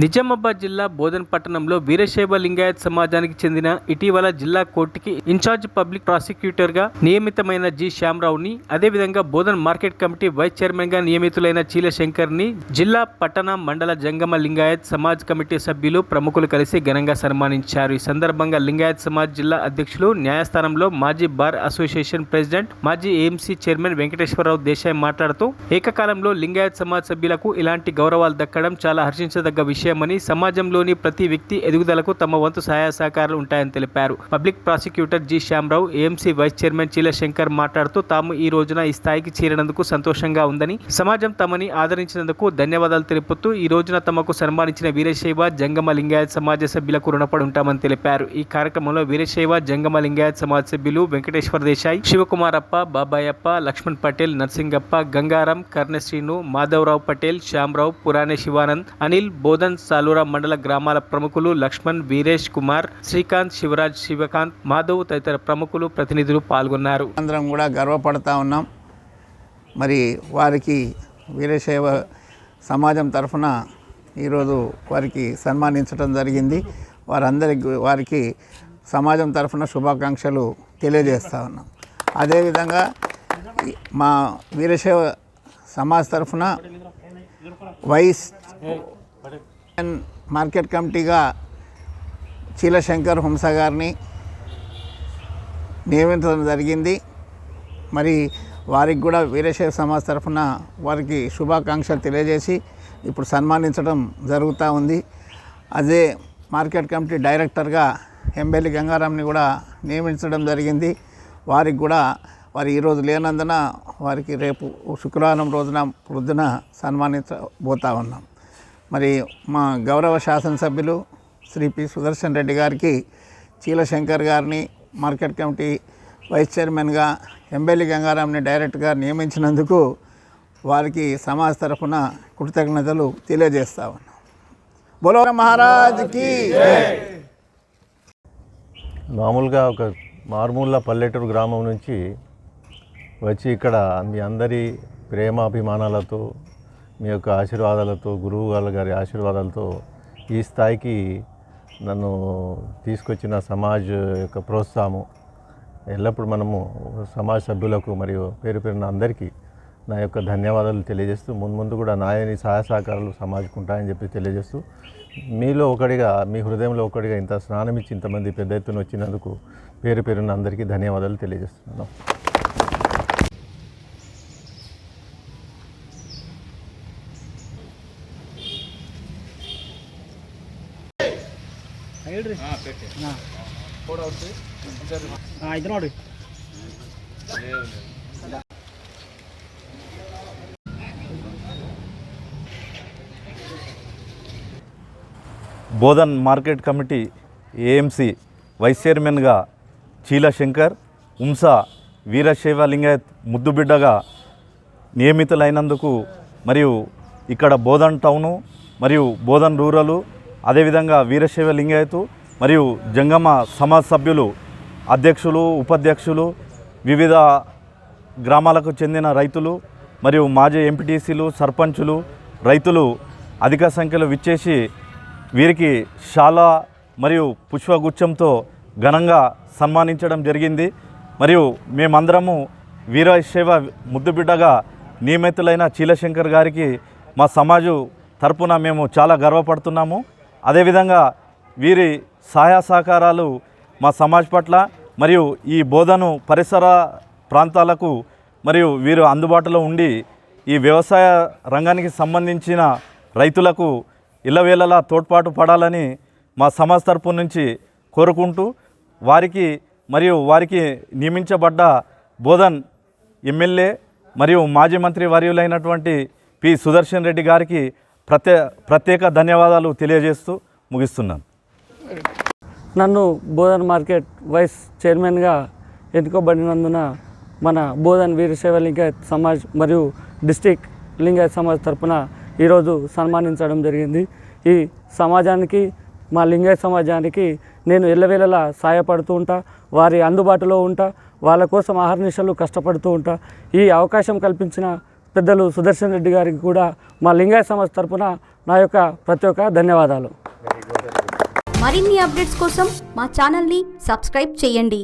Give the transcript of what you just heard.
నిజామాబాద్ జిల్లా బోధన్ పట్టణంలో వీరశైవ లింగాయత్ సమాజానికి చెందిన ఇటీవల జిల్లా కోర్టుకి ఇన్ఛార్జ్ పబ్లిక్ ప్రాసిక్యూటర్ గా నియమితమైన జి శ్యామరావుని, అదేవిధంగా Bodhan market committee vice chairman గా నియమితులైన చీల శంకర్ ని జిల్లా పట్టణ మండల జంగమ లింగాయత్ సమాజ్ కమిటీ సభ్యులు ప్రముఖులు కలిసి ఘనంగా సన్మానించారు. ఈ సందర్భంగా లింగాయత్ సమాజ్ జిల్లా అధ్యక్షులు, న్యాయస్థానంలో మాజీ బార్ అసోసియేషన్ ప్రెసిడెంట్, మాజీ ఏఎంసీ చైర్మన్ వెంకటేశ్వరరావు దేశాయ్ మాట్లాడుతూ, ఏకకాలంలో లింగాయత్ సమాజ్ సభ్యులకు ఇలాంటి గౌరవాలు దక్కడం చాలా హర్షించదగ్గ విషయమని, సమాజంలోని ప్రతి వ్యక్తి ఎదుగుదలకు తమ వంతు సహాయ సహకారాలు ఉంటాయని తెలిపారు. Public prosecutor G Shyamarao, AMC vice chairman Cheela Shankar మాట్లాడుతూ, తాము ఈ రోజున ఈ స్థాయికి చేరినందుకు సంతోషంగా ఉందని, సమాజం తమని ఆదరించినందుకు ధన్యవాదాలు తెలుపుతూ, ఈ రోజున తమకు సన్మానించిన వీరశైవ జంగమ లింగాయత్ సమాజ సభ్యులకు రుణపడి ఉంటామని తెలిపారు. ఈ కార్యక్రమంలో వీరశైవ జంగమ లింగాయత్ సమాజ సభ్యులు వెంకటేశ్వర దేశాయ్, శివకుమారప్ప, బాబాయప్ప, లక్ష్మణ్ పటేల్, నర్సింగప్ప, గంగారం, కర్ణశ్రీను, మాధవరావు పటేల్, శ్యామరావు, పురాణే శివానంద్, అనిల్, బోధన్ సాలూరా మండల గ్రామాల ప్రముఖులు లక్ష్మణ్, వీరేష్ కుమార్, శ్రీకాంత్, శివరాజ్, శివకాంత్, మాధవ్ తదితర ప్రముఖులు, ప్రతినిధులు పాల్గొన్నారు. అందరం కూడా గర్వపడతా ఉన్నాం. మరి వారికి వీరశైవ సమాజం తరఫున ఈరోజు వారికి సన్మానించడం జరిగింది. వారికి సమాజం తరఫున శుభాకాంక్షలు తెలియజేస్తూ ఉన్నాం. అదేవిధంగా మా వీరశైవ సమాజ్ తరఫున వైస్ మార్కెట్ కమిటీగా చీల శంకర్ హంస గారిని నియమించడం జరిగింది. మరి వారికి కూడా వీరశైవ సమాజ్ తరఫున వారికి శుభాకాంక్షలు తెలియజేసి ఇప్పుడు సన్మానించడం జరుగుతూ ఉంది. అదే మార్కెట్ కమిటీ డైరెక్టర్గా ఎంబెల్లి గంగారాంని కూడా నియమించడం జరిగింది. వారికి కూడా వారు ఈరోజు లేనందున వారికి రేపు శుక్రవారం రోజున పొద్దున సన్మానించబోతూ ఉన్నాం. మరి మా గౌరవ శాసనసభ్యులు శ్రీ పి సుదర్శన్ రెడ్డి గారికి చీల శంకర్ గారిని మార్కెట్ కమిటీ వైస్ చైర్మన్గా, ఎంబెల్లి గంగారాంని డైరెక్టర్గా నియమించినందుకు వారికి సమాజ్ తరఫున కృతజ్ఞతలు తెలియజేస్తా ఉన్నాం. బోలో మహారాజ్కి. మామూలుగా ఒక మారుమూల పల్లెటూరు గ్రామం నుంచి వచ్చి ఇక్కడ మీ అందరి ప్రేమాభిమానాలతో, మీ యొక్క ఆశీర్వాదాలతో, గురువు గారి ఆశీర్వాదాలతో ఈ స్థాయికి నన్ను తీసుకొచ్చిన సమాజ్ యొక్క ప్రోత్సాహము ఎల్లప్పుడూ మనము సమాజ్ సభ్యులకు మరియు పేరు పేరున అందరికీ నా యొక్క ధన్యవాదాలు తెలియజేస్తూ, ముందు కూడా నాయని సహాయ సహకారాలు సమాజ్కు ఉంటాయని చెప్పి తెలియజేస్తూ, మీలో ఒకటిగా, మీ హృదయంలో ఒకటిగా ఇంత స్నానం ఇచ్చి ఇంతమంది పెద్ద ఎత్తున వచ్చినందుకు పేరు పేరున అందరికీ ధన్యవాదాలు తెలియజేస్తున్నాను. Bodhan market committee AMC vice చైర్మన్గా చీల శంకర్, ఉంసా వీరశైవ లింగాయత్ ముద్దుబిడ్డగా నియమితులైనందుకు, మరియు ఇక్కడ బోధన్ టౌను మరియు బోధన్ రూరలు, అదేవిధంగా వీరశైవ లింగాయతు మరియు జంగమ సమాజ్ సభ్యులు, అధ్యక్షులు, ఉపాధ్యక్షులు, వివిధ గ్రామాలకు చెందిన రైతులు మరియు మాజీ ఎంపీటీసీలు, సర్పంచులు, రైతులు అధిక సంఖ్యలో విచ్చేసి వీరికి శాల మరియు పుష్పగుచ్చంతో ఘనంగా సన్మానించడం జరిగింది. మరియు మేమందరము వీరశైవ ముద్దుబిడ్డగా నియమితులైన చీలశంకర్ గారికి మా సమాజు తరపున మేము చాలా గర్వపడుతున్నాము. అదేవిధంగా వీరి సహాయ సహకారాలు మా సమాజ్ పట్ల మరియు ఈ బోధను పరిసర ప్రాంతాలకు మరియు వీరు అందుబాటులో ఉండి ఈ వ్యవసాయ రంగానికి సంబంధించిన రైతులకు ఇళ్ళవేళలా తోడ్పాటు పడాలని మా సమాజ్ తరపు నుంచి కోరుకుంటూ, వారికి మరియు వారికి నియమించబడ్డ బోధన్ ఎమ్మెల్యే మరియు మాజీ మంత్రి వర్యులైనటువంటి పి సుదర్శన్ రెడ్డి గారికి ప్రత్యేక ధన్యవాదాలు తెలియజేస్తూ ముగిస్తున్నాను. నన్ను బోధన్ మార్కెట్ వైస్ చైర్మన్గా ఎన్నుకోబడినందున మన బోధన్ వీరశైవ లింగాయత్ సమాజ్ మరియు డిస్టిక్ లింగాయత్ సమాజ్ తరఫున ఈరోజు సన్మానించడం జరిగింది. ఈ సమాజానికి, మా లింగాయత్ సమాజానికి నేను ఎల్లవేళలా సహాయపడుతూ ఉంటా, వారి అందుబాటులో ఉంటా, వాళ్ళ కోసం ఆహర్నిశలు కష్టపడుతూ ఉంటా. ఈ అవకాశం కల్పించిన పెద్దలు సుదర్శన్ రెడ్డి గారికి కూడా మా లింగాయత్ సమాజ్ తరఫున నా యొక్క ప్రతి ఒక్క ధన్యవాదాలు. మరిన్ని అప్డేట్స్ కోసం మా ఛానల్ని సబ్స్క్రైబ్ చేయండి.